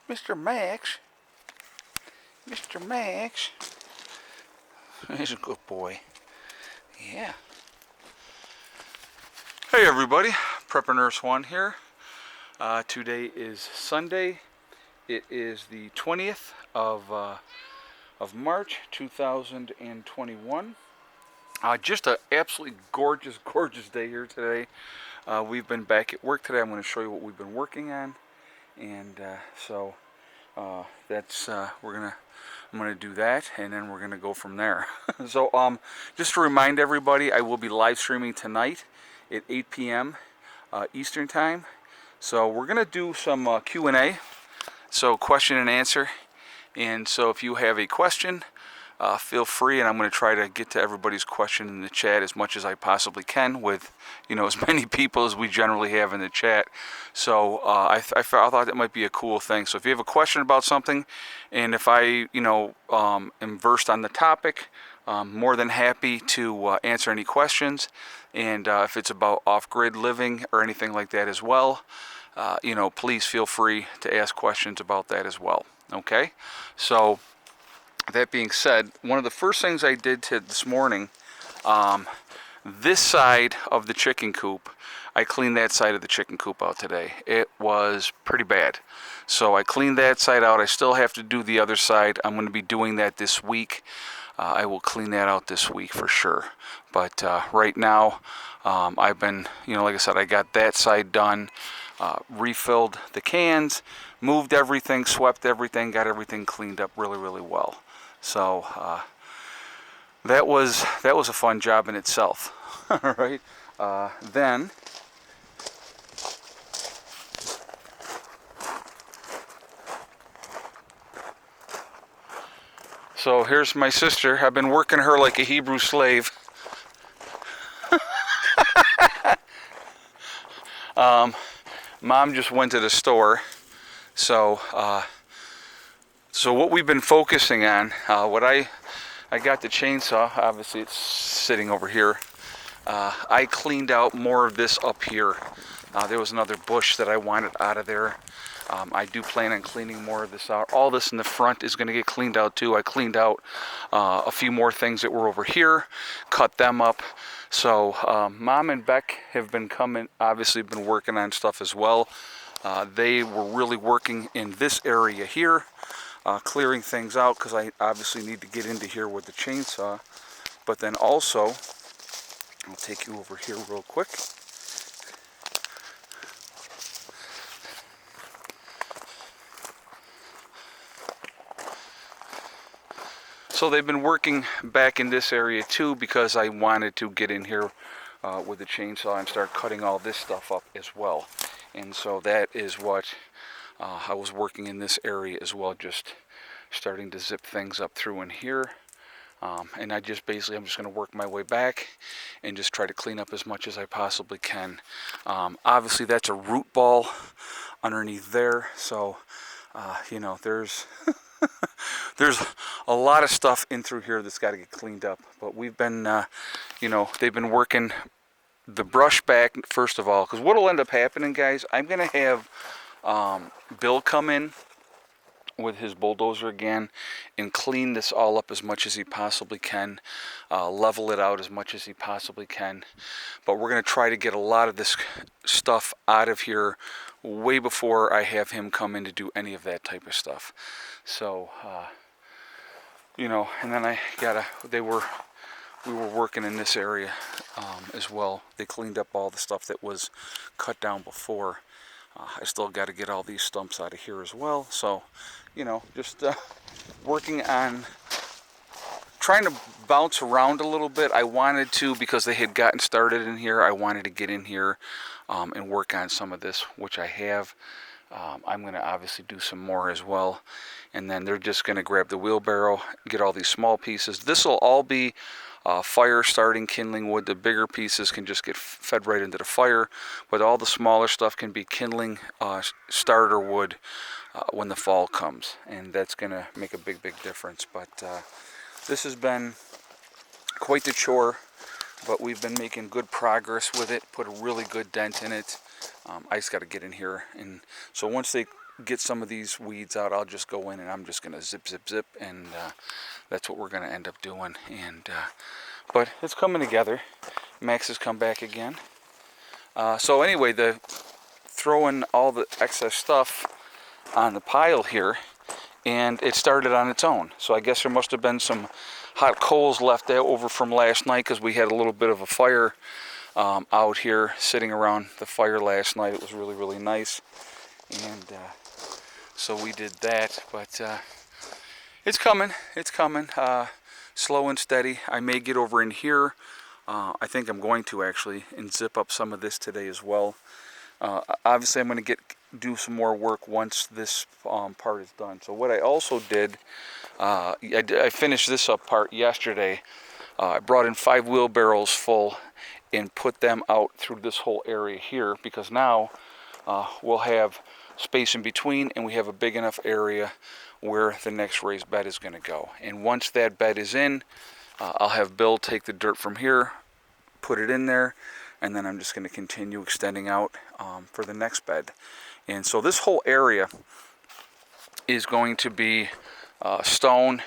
Mr. Max. Mr. Max. He's a good boy. Yeah. Hey everybody, Prepper Nurse 1 here. Today is Sunday. It is the 20th of March 2021. Just an absolutely gorgeous, gorgeous day here today. We've been back at work today. I'm going to show you what we've been working on, and that's I'm gonna do that, and then we're gonna go from there. So just to remind everybody, I will be live streaming tonight at 8 p.m. Eastern time. So we're gonna do some Q&A, so question and answer. And so if you have a question, feel free, and I'm going to try to get to everybody's question in the chat as much as I possibly can with, as many people as we generally have in the chat. So I thought that might be a cool thing. So if you have a question about something, and if I, am versed on the topic, more than happy to answer any questions. And if it's about off-grid living or anything like that as well, please feel free to ask questions about that as well. Okay? So that being said, one of the first things I did this morning, this side of the chicken coop, I cleaned that side of the chicken coop out today. It was pretty bad. So I cleaned that side out. I still have to do the other side. I'm going to be doing that this week. I will clean that out this week for sure. But right now, I've been, like I said, I got that side done, refilled the cans, moved everything, swept everything, got everything cleaned up really, really well. So that was a fun job in itself. All right. Then so here's my sister. I've been working her like a Hebrew slave. Mom just went to the store. So what we've been focusing on, I got the chainsaw. Obviously, it's sitting over here. I cleaned out more of this up here. There was another bush that I wanted out of there. I do plan on cleaning more of this out. All this in the front is going to get cleaned out too. I cleaned out a few more things that were over here, cut them up. So Mom and Beck have been coming, obviously been working on stuff as well. They were really working in this area here, clearing things out because I obviously need to get into here with the chainsaw. But then also, I'll take you over here real quick. So they've been working back in this area too because I wanted to get in here with the chainsaw and start cutting all this stuff up as well. And so that is what I was working in this area as well, just starting to zip things up through in here. And I'm just going to work my way back and just try to clean up as much as I possibly can. Obviously that's a root ball underneath there, so there's there's a lot of stuff in through here that's got to get cleaned up. But we've been they've been working the brush back first of all, because what will end up happening, guys, I'm going to have Bill come in with his bulldozer again and clean this all up as much as he possibly can, level it out as much as he possibly can. But we're going to try to get a lot of this stuff out of here way before I have him come in to do any of that type of stuff. So and then we were working in this area as well. They cleaned up all the stuff that was cut down before. I still got to get all these stumps out of here as well. So, just working on trying to bounce around a little bit. I wanted to, because they had gotten started in here, I wanted to get in here and work on some of this, which I have. I'm going to obviously do some more as well. And then they're just going to grab the wheelbarrow, get all these small pieces. This will all be fire starting kindling wood. The bigger pieces can just get fed right into the fire, but all the smaller stuff can be kindling starter wood when the fall comes, and that's going to make a big difference. But this has been quite the chore, but we've been making good progress with it, put a really good dent in it. I just got to get in here, and so once they get some of these weeds out, I'll just go in and I'm just going to zip, zip, zip, and that's what we're going to end up doing. And but it's coming together. Max has come back again. So anyway, throwing all the excess stuff on the pile here, and it started on its own. So I guess there must have been some hot coals left over from last night, because we had a little bit of a fire out here sitting around the fire last night. It was really, really nice. And so we did that, but it's coming, slow and steady. I may get over in here. I think I'm going to actually, and zip up some of this today as well. Obviously I'm going to do some more work once this part is done. So what I also did, I finished this up part yesterday. I brought in 5 wheelbarrows full and put them out through this whole area here, because now we'll have space in between, and we have a big enough area where the next raised bed is going to go. And once that bed is in, I'll have Bill take the dirt from here, put it in there, and then I'm just going to continue extending out for the next bed. And so this whole area is going to be stone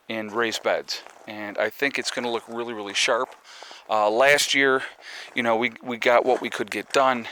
and raised beds, and I think it's going to look really, really sharp. Last year, you know, we got what we could get done,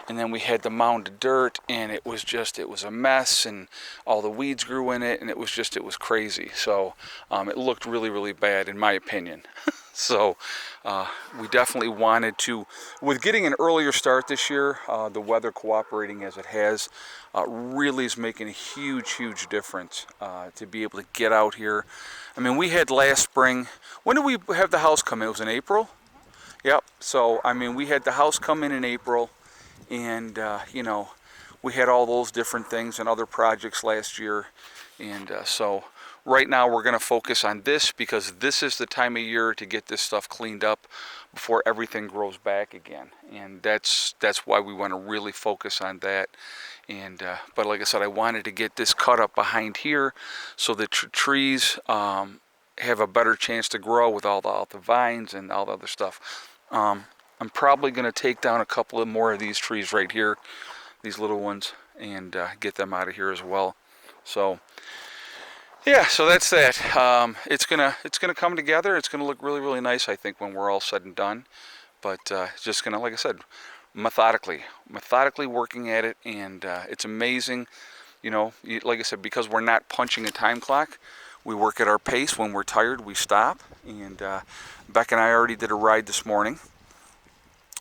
and then we had the mound of dirt, and it was a mess, and all the weeds grew in it, and it was crazy. So it looked really, really bad in my opinion. So we definitely wanted to, with getting an earlier start this year, the weather cooperating as it has, really is making a huge, huge difference to be able to get out here. I mean, we had last spring, when did we have the house come in? It was in April? Yep. So, I mean, we had the house come in April, and, you know, we had all those different things and other projects last year. And so right now we're going to focus on this, because this is the time of year to get this stuff cleaned up before everything grows back again. And that's why we want to really focus on that. And but like I said, I wanted to get this cut up behind here so that trees have a better chance to grow with all the vines and all the other stuff. I'm probably going to take down a couple of more of these trees right here, these little ones, and get them out of here as well. So yeah, so that's that. It's gonna come together. It's gonna look really, really nice, I think, when we're all said and done. But it's just gonna, like I said, methodically working at it, and it's amazing. You know, like I said, because we're not punching a time clock, we work at our pace. When we're tired, we stop. And Beck and I already did a ride this morning,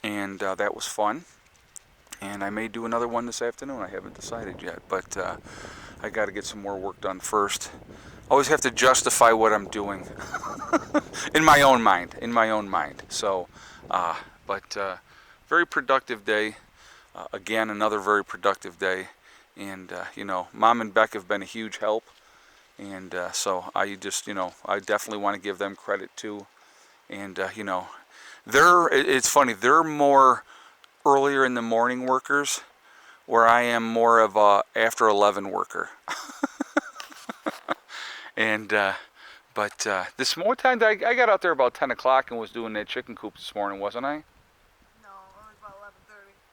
and that was fun. And I may do another one this afternoon. I haven't decided yet, but I got to get some more work done first. Always have to justify what I'm doing in my own mind. So, but very productive day. Again, another very productive day. And you know, Mom and Beck have been a huge help. And so I just, you know, I definitely want to give them credit too. And you know, it's funny, they're more earlier in the morning workers, where I am more of a after 11 worker. And but this more time, I got out there about 10 o'clock and was doing that chicken coop this morning, wasn't I? No, it was about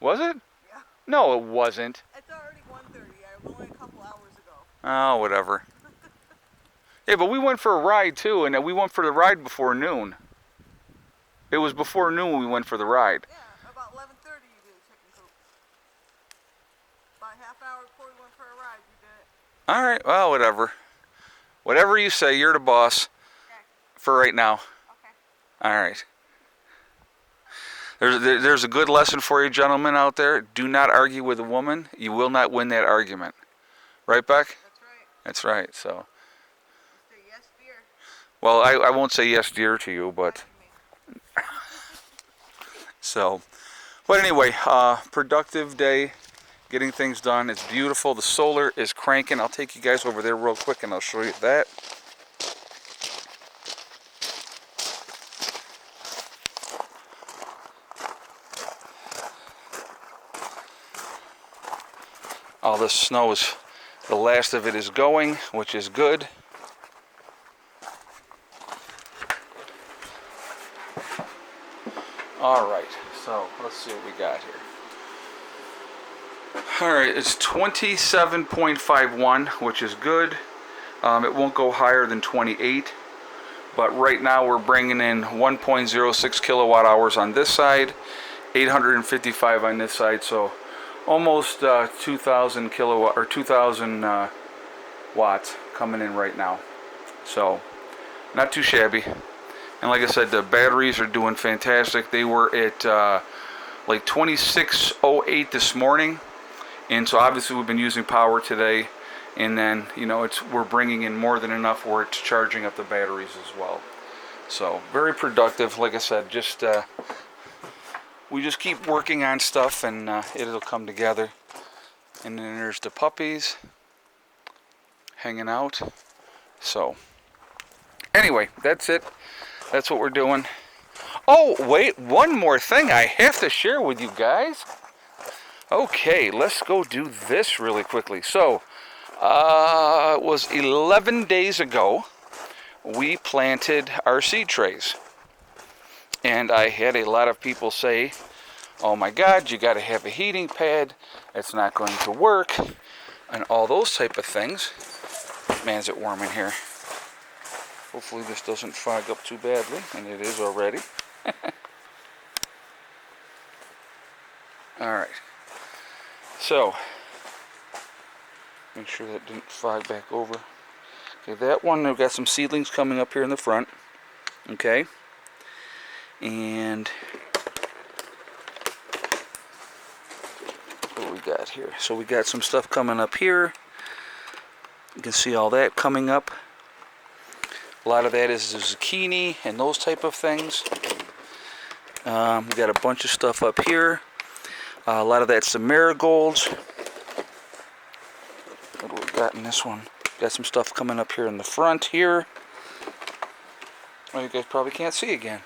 11:30. Was it? Yeah. No, it wasn't. It's already 1:30. I was only a couple hours ago. Oh, whatever. Yeah, but we went for a ride too, and we went for the ride before noon. It was before noon when we went for the ride. Yeah, about 11:30 you did a chicken coop. About a half hour before we went for a ride, you did it. All right, well, whatever. Whatever you say, you're the boss. Okay. For right now. Okay. All right. There's a good lesson for you gentlemen out there. Do not argue with a woman. You will not win that argument. Right, Beck? That's right. That's right, so. Say yes, dear. Well, I won't say yes, dear, to you, but. So. But anyway, productive day. Getting things done. It's beautiful. The solar is cranking. I'll take you guys over there real quick and I'll show you that. All this snow is, the last of it is going, which is good. All right, so let's see what we got here. Alright, it's 27.51, which is good. It won't go higher than 28. But right now we're bringing in 1.06 kilowatt hours on this side, 855 on this side, so almost 2,000 kilowatt or 2,000 watts coming in right now. So not too shabby. And like I said, the batteries are doing fantastic. They were at like 2608 this morning, and so obviously we've been using power today. And then, you know, we're bringing in more than enough where it's charging up the batteries as well. So very productive. Like I said, just we just keep working on stuff, and it'll come together. And then there's the puppies hanging out. So anyway, that's it. That's what we're doing. Oh, wait, one more thing I have to share with you guys. Okay, let's go do this really quickly. So it was 11 days ago we planted our seed trays, and I had a lot of people say, oh my god, you got to have a heating pad, it's not going to work, and all those type of things. Man, is it warm in here. Hopefully this doesn't fog up too badly, and it is already. Alright, so make sure that didn't fog back over. Okay, that one, I've got some seedlings coming up here in the front. Okay. And what we got here? So we got some stuff coming up here. You can see all that coming up. A lot of that is the zucchini and those type of things. We got a bunch of stuff up here. A lot of that's the marigolds. What do we got in this one? Got some stuff coming up here in the front here. Well, you guys probably can't see again.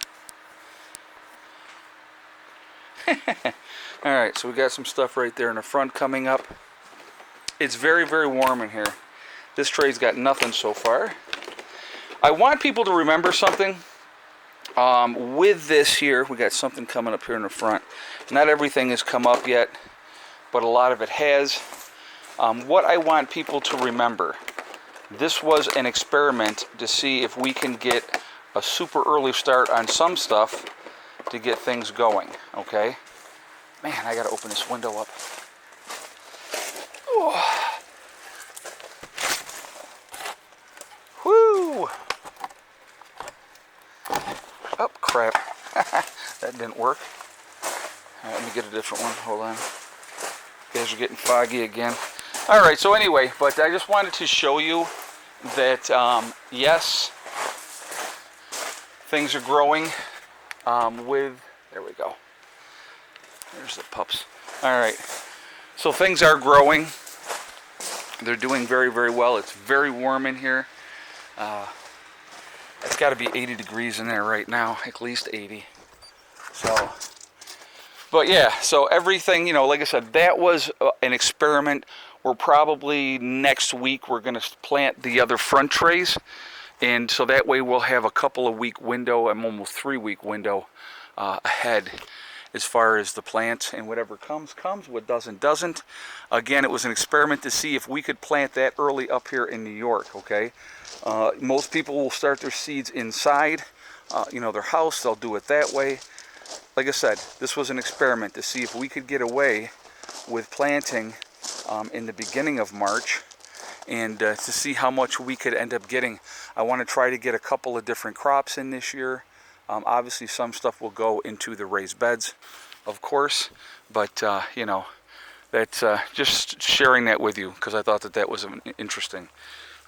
Alright, so we got some stuff right there in the front coming up. It's very, very warm in here. This tray's got nothing so far. I want people to remember something. With this here, we got something coming up here in the front. Not everything has come up yet, but a lot of it has. What I want people to remember, this was an experiment to see if we can get a super early start on some stuff to get things going, okay? Man, I gotta open this window up. Oh. Whoo! Oh, crap. That didn't work. Alright, let me get a different one. Hold on. You guys are getting foggy again. Alright, so anyway, but I just wanted to show you that, yes, things are growing there we go. There's the pups. Alright, so things are growing. They're doing very, very well. It's very warm in here. It's got to be 80 degrees in there right now, at least 80. So, but yeah, so everything, you know, like I said, that was an experiment. We're probably next week we're going to plant the other front trays, and so that way we'll have a couple of week window, almost 3 week window ahead as far as the plants, and whatever comes, what doesn't. Again, it was an experiment to see if we could plant that early up here in New York, okay? Most people will start their seeds inside, you know, their house. They'll do it that way. Like I said, this was an experiment to see if we could get away with planting in the beginning of March, and to see how much we could end up getting. I want to try to get a couple of different crops in this year. Obviously, some stuff will go into the raised beds, of course, but you know, that's just sharing that with you because I thought that was interesting.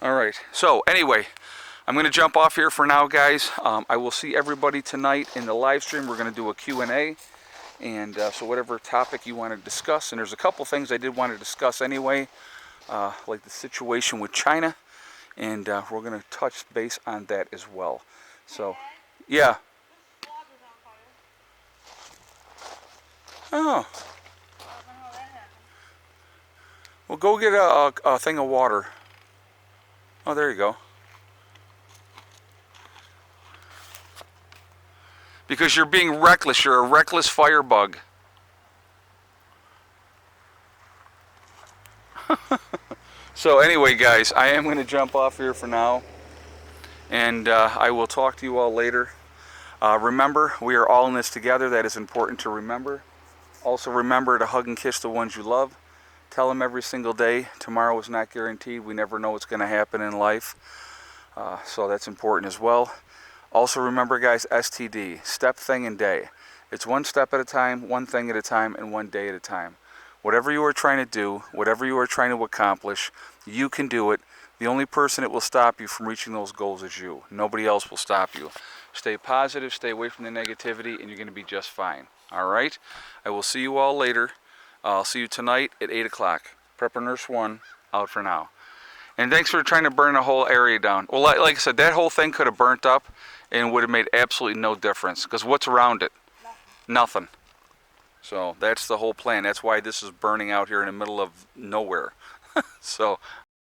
All right, so anyway, I'm going to jump off here for now, guys. I will see everybody tonight in the live stream. We're going to do a Q&A, and so whatever topic you want to discuss, and there's a couple things I did want to discuss anyway, like the situation with China, and we're going to touch base on that as well. So, yeah. Oh. Well, go get a thing of water. Oh, there you go. Because you're being reckless. You're a reckless firebug. So anyway, guys, I am going to jump off here for now, and I will talk to you all later. Remember, we are all in this together. That is important to remember. Also remember to hug and kiss the ones you love. Tell them every single day, tomorrow is not guaranteed. We never know what's going to happen in life. So that's important as well. Also remember, guys, STD, step, thing, and day. It's one step at a time, one thing at a time, and one day at a time. Whatever you are trying to do, whatever you are trying to accomplish, you can do it. The only person that will stop you from reaching those goals is you. Nobody else will stop you. Stay positive, stay away from the negativity, and you're going to be just fine. All right? I will see you all later. I'll see you tonight at 8 o'clock. Prepper Nurse 1, out for now. And thanks for trying to burn the whole area down. Well, like I said, that whole thing could have burnt up and would have made absolutely no difference. Because what's around it? Nothing. So that's the whole plan. That's why this is burning out here in the middle of nowhere. So